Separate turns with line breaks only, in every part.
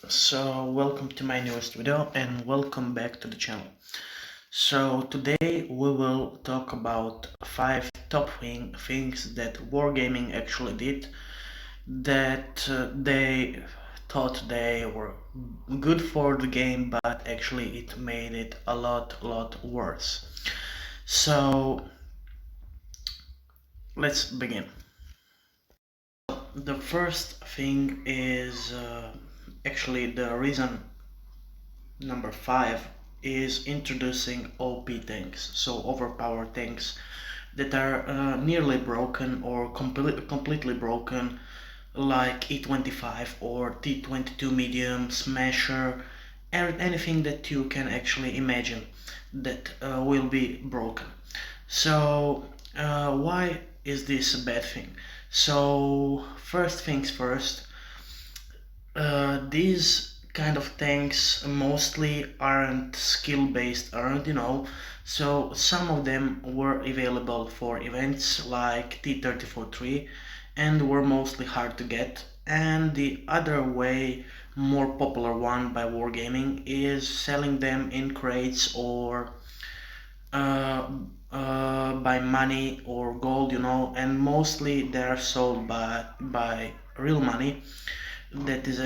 So welcome to my newest video and welcome back to the channel. So today we will talk about 5 top things that wargaming actually did that they thought they were good for the game, but actually it made it a lot worse. So let's begin. The first thing is actually the reason number 5 is introducing OP tanks, so overpowered tanks that are nearly broken or completely broken, like E25 or T22 medium, Smasher, anything that you can actually imagine that will be broken. So why is this a bad thing? So first things first, these kind of tanks mostly aren't skill based, so some of them were available for events like T34-3 and were mostly hard to get, and the other way more popular one by wargaming is selling them in crates or uh, by money or gold, and mostly they're sold by real money. That is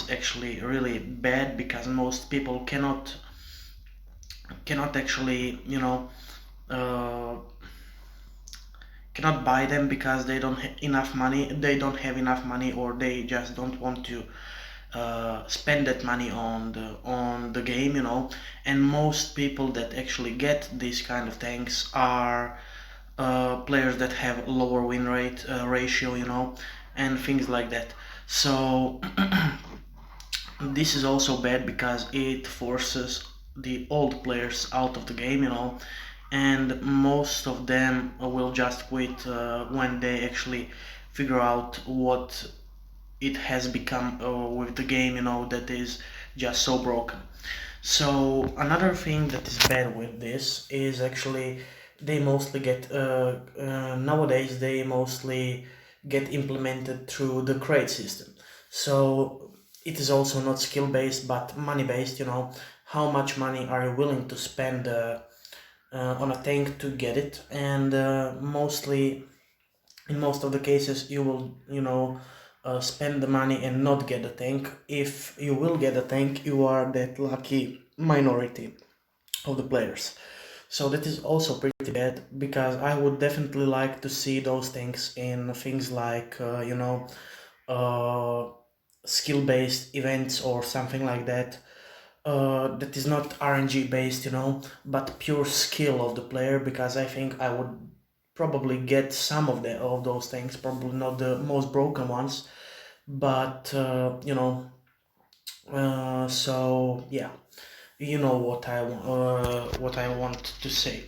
actually really bad because most people cannot actually uh, cannot buy them because they don't have enough money, or they just don't want to spend that money on the game, and most people that actually get these kind of tanks are players that have lower win rate ratio, and things like that. So this is also bad because it forces the old players out of the game, and most of them will just quit when they actually figure out what it has become with the game, that is just so broken. So another thing that is bad with this is actually they mostly get nowadays they mostly get implemented through the crate system. So it is also not skill based but money based. How much money are you willing to spend on a tank to get it? And mostly in most of the cases you will spend the money and not get a tank. If you will get a tank, you are that lucky minority of the players. So that is also pretty bad because I would definitely like to see those things in things like uh, skill based events or something like that. That is not RNG based, but pure skill of the player, because I think I would probably get some of those things, probably not the most broken ones, but so yeah, you know what I want to say.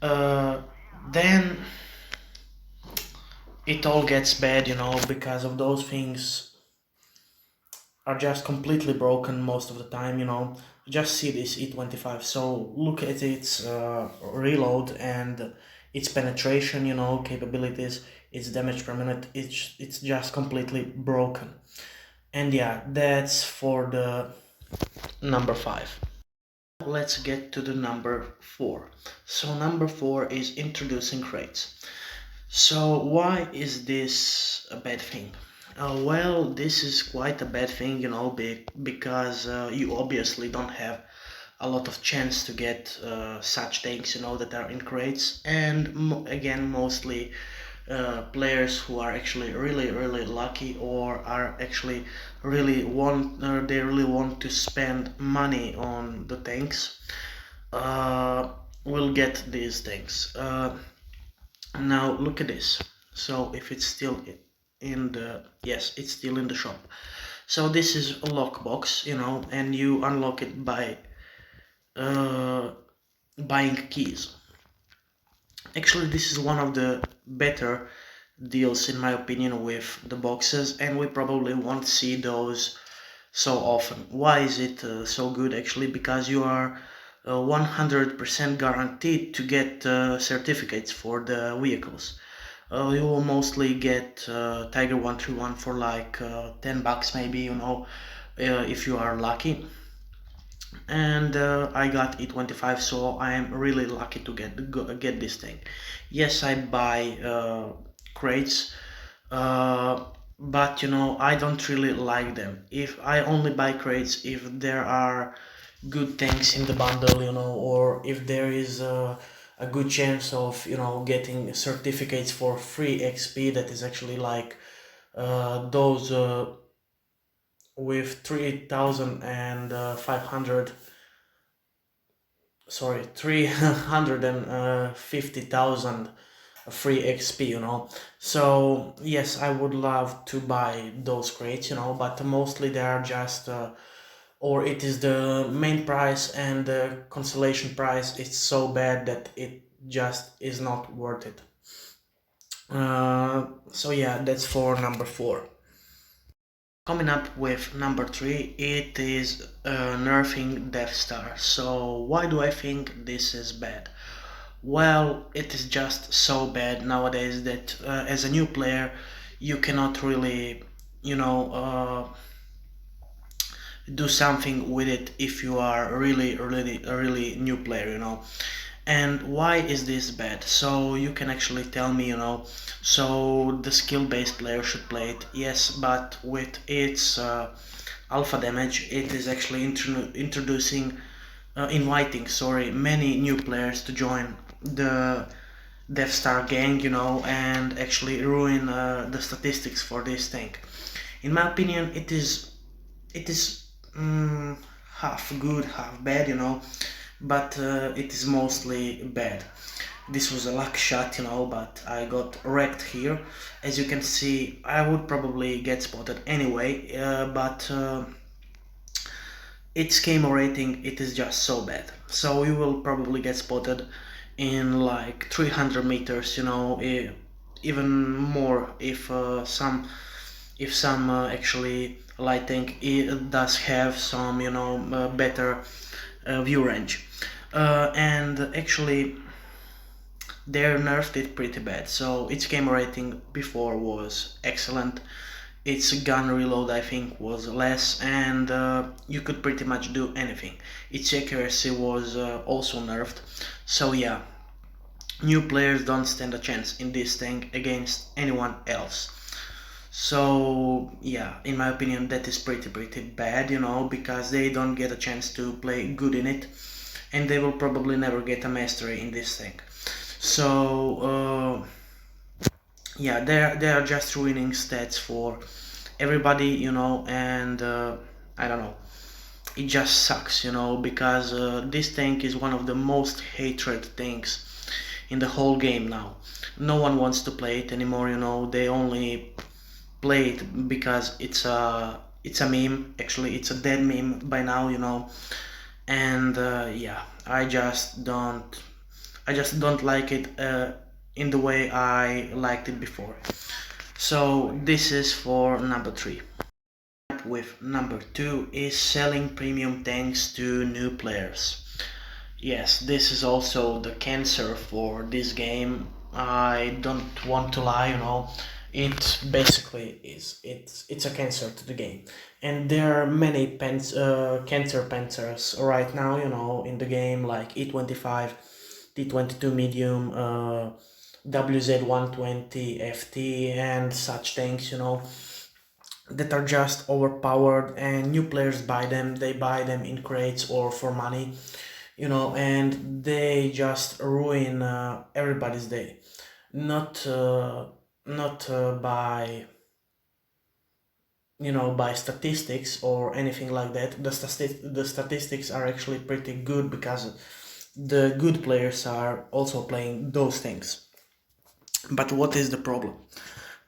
Uh, then it all gets bad, because of those things are just completely broken most of the time, Just see this E25. So look at its reload and its penetration, capabilities, its damage per minute. It's just completely broken. And yeah, that's for the number 5. Let's get to the number 4. So number 4 is introducing crates. So why is this a bad thing? Well, this is quite a bad thing, because you obviously don't have a lot of chance to get such tanks, that are in crates, and again, mostly players who are actually really lucky, or are actually they really want to spend money on the tanks, will get these tanks. Now look at this. So if it's still in the, yes, it's still in the shop. So this is a lockbox, and you unlock it by uh, buying keys. Actually, this is one of the better deals in my opinion with the boxes, and we probably won't see those so often. Why is it so good? Actually, because you are 100% guaranteed to get certificates for the vehicles. You will mostly get Tiger 131 for like $10 maybe, if you are lucky. And I got E25, so I am really lucky to get this thing. Yes, I buy crates, uh, but you know, I don't really like them. If I only buy crates if there are good things in the bundle, you know, or if there is a good chance of, you know, getting certificates for free XP that is actually like those with 3,500, sorry, 350,000 free XP, you know. So yes, I would love to buy those crates, you know, but mostly they are just or it is the main price, and the consolation price is so bad that it just is not worth it. So yeah, that's for number 4. Coming up with number 3, it is nerfing Death Star. So why do I think this is bad? Well, it is just so bad nowadays that as a new player you cannot really, you know, do something with it if you are really new player, you know. And why is this bad? So you can actually tell me, you know, so the skill-based player should play it. Yes, but with its alpha damage, it is actually inviting, sorry, many new players to join the Death Star gang, you know, and actually ruin the statistics for this thing. In my opinion, it is half good, half bad, you know, but it is mostly bad. This was a luck shot, you know, but I got wrecked here. As you can see, I would probably get spotted anyway, but its camo rating, it is just so bad. So you will probably get spotted in like 300 meters, you know, even more if some actually lighting it does have some, you know, better view range. And actually they nerfed it pretty bad. So its camera rating before was excellent. Its gun reload, I think, was less, and you could pretty much do anything. Its accuracy was also nerfed. So yeah, new players don't stand a chance in this thing against anyone else. So yeah, in my opinion, that is pretty bad, you know, because they don't get a chance to play good in it, and they will probably never get a mastery in this thing. So yeah, they are just ruining stats for everybody, you know, and I don't know. It just sucks, you know, because this tank is one of the most hated things in the whole game now. No one wants to play it anymore, you know. They only play it because it's a meme. Actually, it's a dead meme by now, you know. And yeah, I just don't like it in the way I liked it before. So this is for number 3. With number 2 is selling premium tanks to new players. Yes, this is also the cancer for this game. I don't want to lie, you know. It basically is. It's a cancer to the game, and there are many cancer panzers right now, you know, in the game, like E25, T22 medium, WZ120 FT, and such tanks, you know, that are just overpowered, and new players buy them. They buy them in crates or for money, you know, and they just ruin everybody's day. Not by, you know, by statistics or anything like that. The statistics are actually pretty good because the good players are also playing those things. But what is the problem?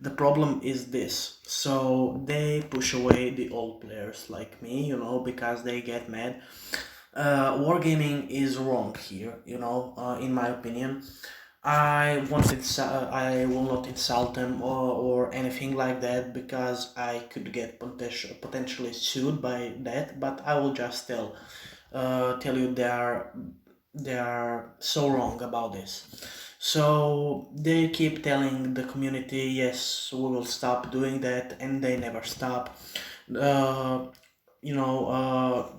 The problem is this. So they push away the old players like me, you know, because they get mad. Wargaming is wrong here, you know, in my opinion. I will not insult them or anything like that, because I could get potentially sued by that. But I will just tell you they are so wrong about this. So they keep telling the community, yes, we will stop doing that, and they never stop. Uh, you know,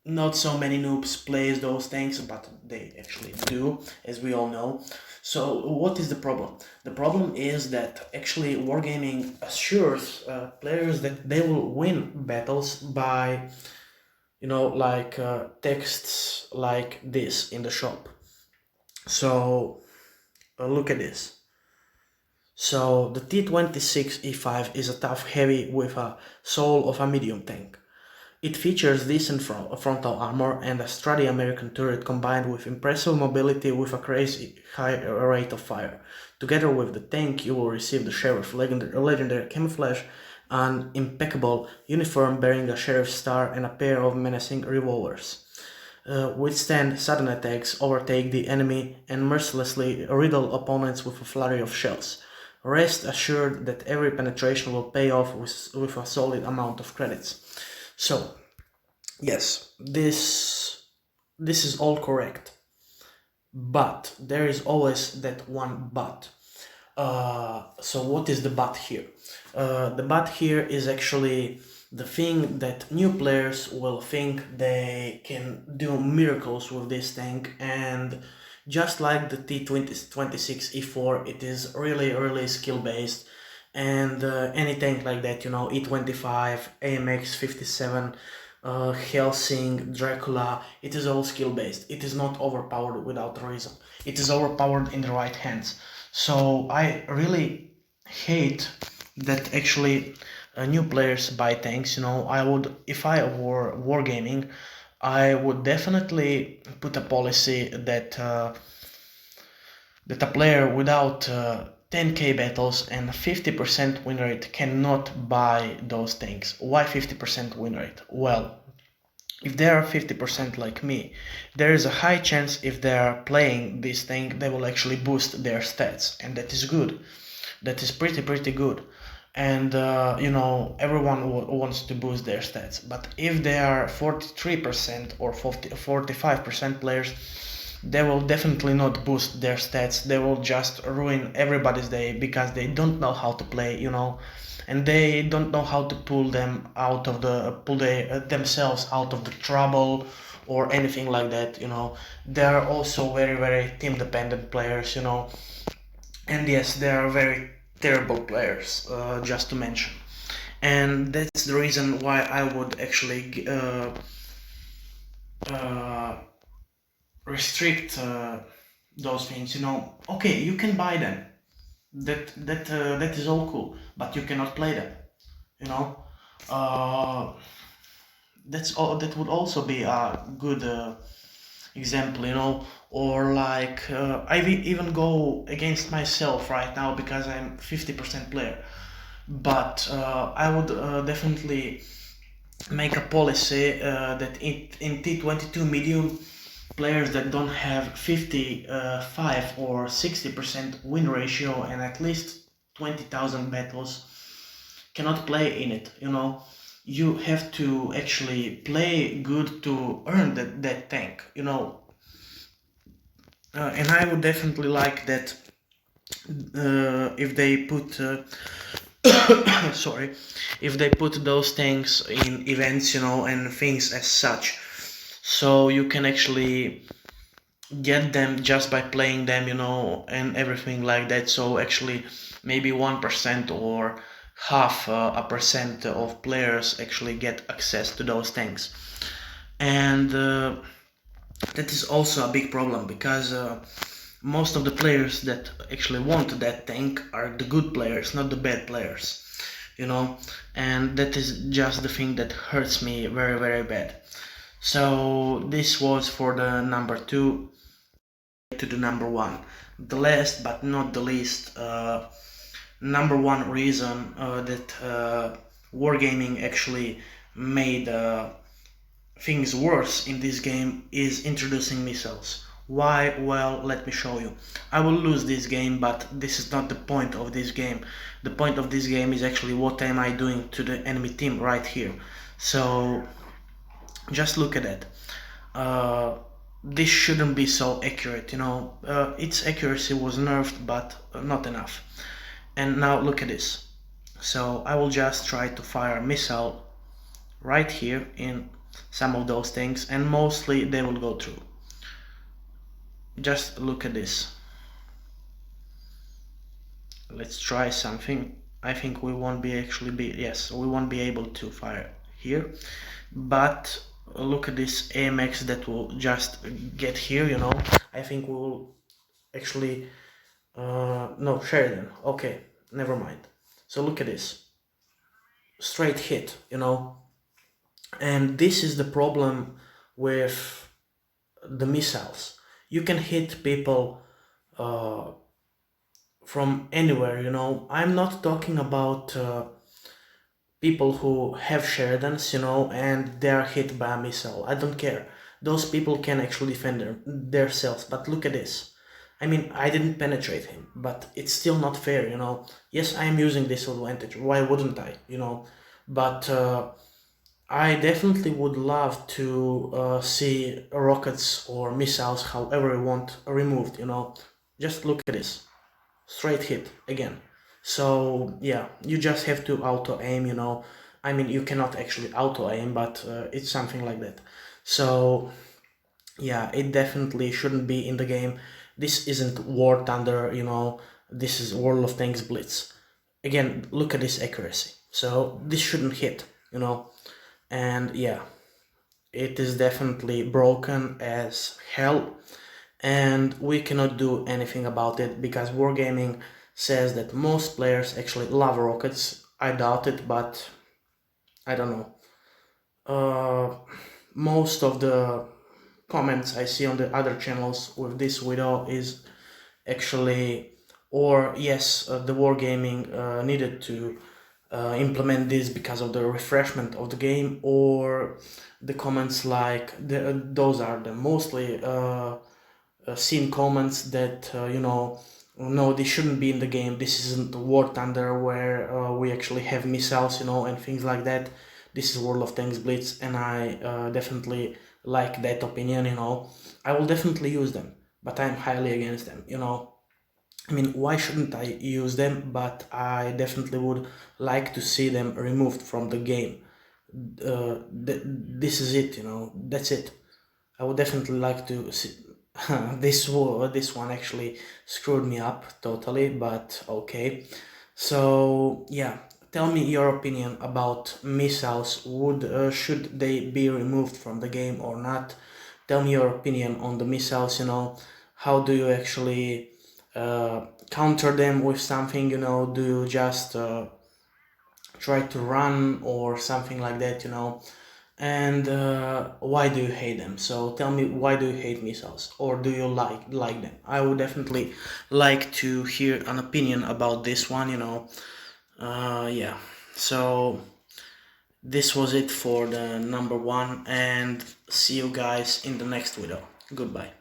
not so many noobs plays those tanks, but they actually do, as we all know. So what is the problem? The problem is that actually wargaming assures players that they will win battles by, like texts like this in the shop. So look at this. So the T26E5 is a tough heavy with a soul of a medium tank. It features decent frontal armor and a sturdy American turret combined with impressive mobility with a crazy high rate of fire. Together with the tank, you will receive the Sheriff legendary camouflage, an impeccable uniform bearing a Sheriff star, and a pair of menacing revolvers. Withstand sudden attacks, overtake the enemy, and mercilessly riddle opponents with a flurry of shells. Rest assured that every penetration will pay off with a solid amount of credits. So, yes, this is all correct, but there is always that one but. So what is the but here? The but here is actually the thing that new players will think they can do miracles with this tank, and just like the T26E4, it is really skill based, and any tank like that, E25, AMX 57, Helsing, Dracula, it is all skill based. It is not overpowered without a reason. It is overpowered in the right hands. So I really hate that actually new players buy tanks. I would, if I were wargaming, I would definitely put a policy that a player without 10k battles and 50% win rate cannot buy those tanks. Why 50% win rate? Well, if they are 50% like me, there is a high chance if they are playing this tank, they will actually boost their stats, and that is good. That is pretty good. And everyone wants to boost their stats. But if they are 43% or 45% players, they will definitely not boost their stats. They will just ruin everybody's day because they don't know how to play, and they don't know how to pull themselves out of the trouble or anything like that. They are also very team dependent players, and yes, they are very terrible players, just to mention. And that's the reason why I would actually restrict those things. Okay, you can buy them, that is all cool, but you cannot play them. uh, that would also be a good example. Or like I even go against myself right now because I'm 50% player, but I would definitely make a policy that in T22 medium, players that don't have 55 or 60% win ratio and at least 20,000 battles cannot play in it. You have to actually play good to earn that tank. And I would definitely like that if they put sorry, if they put those tanks in events, and things as such, so you can actually get them just by playing them, and everything like that. So actually maybe 1% or half a percent of players actually get access to those tanks. And that is also a big problem because most of the players that actually want that tank are the good players, not the bad players, and that is just the thing that hurts me very bad. So this was for the number 2. To the number 1, the last but not the least, number 1 reason that wargaming actually made things worse in this game is introducing missiles. Why? Well, let me show you. I will lose this game, but this is not the point of this game. The point of this game is actually what am I doing to the enemy team right here. So just look at that. This shouldn't be so accurate, its accuracy was nerfed, but not enough. And now look at this. So I will just try to fire a missile right here in some of those things, and mostly they will go through. Just look at this. Let's try something. I think we won't be yes, we won't be able to fire here, but look at this AMX that will just get here, you know. I think we will actually no, Sheridan. Okay, never mind. So look at this. Straight hit, you know. And this is the problem with the missiles. You can hit people from anywhere, you know. I'm not talking about people who have Sheridans, you know, and they're hit by a missile. I don't care. Those people can actually defend themselves. But look at this. I mean, I didn't penetrate him, but it's still not fair, you know. Yes, I am using this advantage. Why wouldn't I, you know? But I definitely would love to see rockets or missiles, however you want, removed, you know. Just look at this. Straight hit again. So yeah, you just have to auto aim, you know. I mean, you cannot actually auto aim, but it's something like that. So yeah, it definitely shouldn't be in the game. This isn't War Thunder, you know. This is World of Tanks Blitz. Again, look at this accuracy. So this shouldn't hit, you know. And yeah, it is definitely broken as hell, and we cannot do anything about it because Wargaming says that most players actually love rockets. I doubt it, but I don't know. Most of the comments I see on the other channels with this video is actually, or yes, the Wargaming needed to implement this because of the refreshment of the game, or the comments like those are the mostly seen comments that you know, no, this shouldn't be in the game. This isn't War Thunder where we actually have missiles, you know, and things like that. This is World of Tanks Blitz, and I definitely like that opinion, you know. I will definitely use them, but I'm highly against them, you know. I mean, why shouldn't I use them? But I definitely would like to see them removed from the game. This is it, you know. That's it. I would definitely like to see. This one actually screwed me up totally, but okay. So yeah, tell me your opinion about missiles. Should they be removed from the game or not? Tell me your opinion on the missiles. You know, how do you actually counter them with something? You know, do you just try to run or something like that? You know, and why do you hate them? So tell me, why do you hate missiles, or do you like them? I would definitely like to hear an opinion about this one, you know. Yeah, so this was it for the number one, and see you guys in the next video. Goodbye.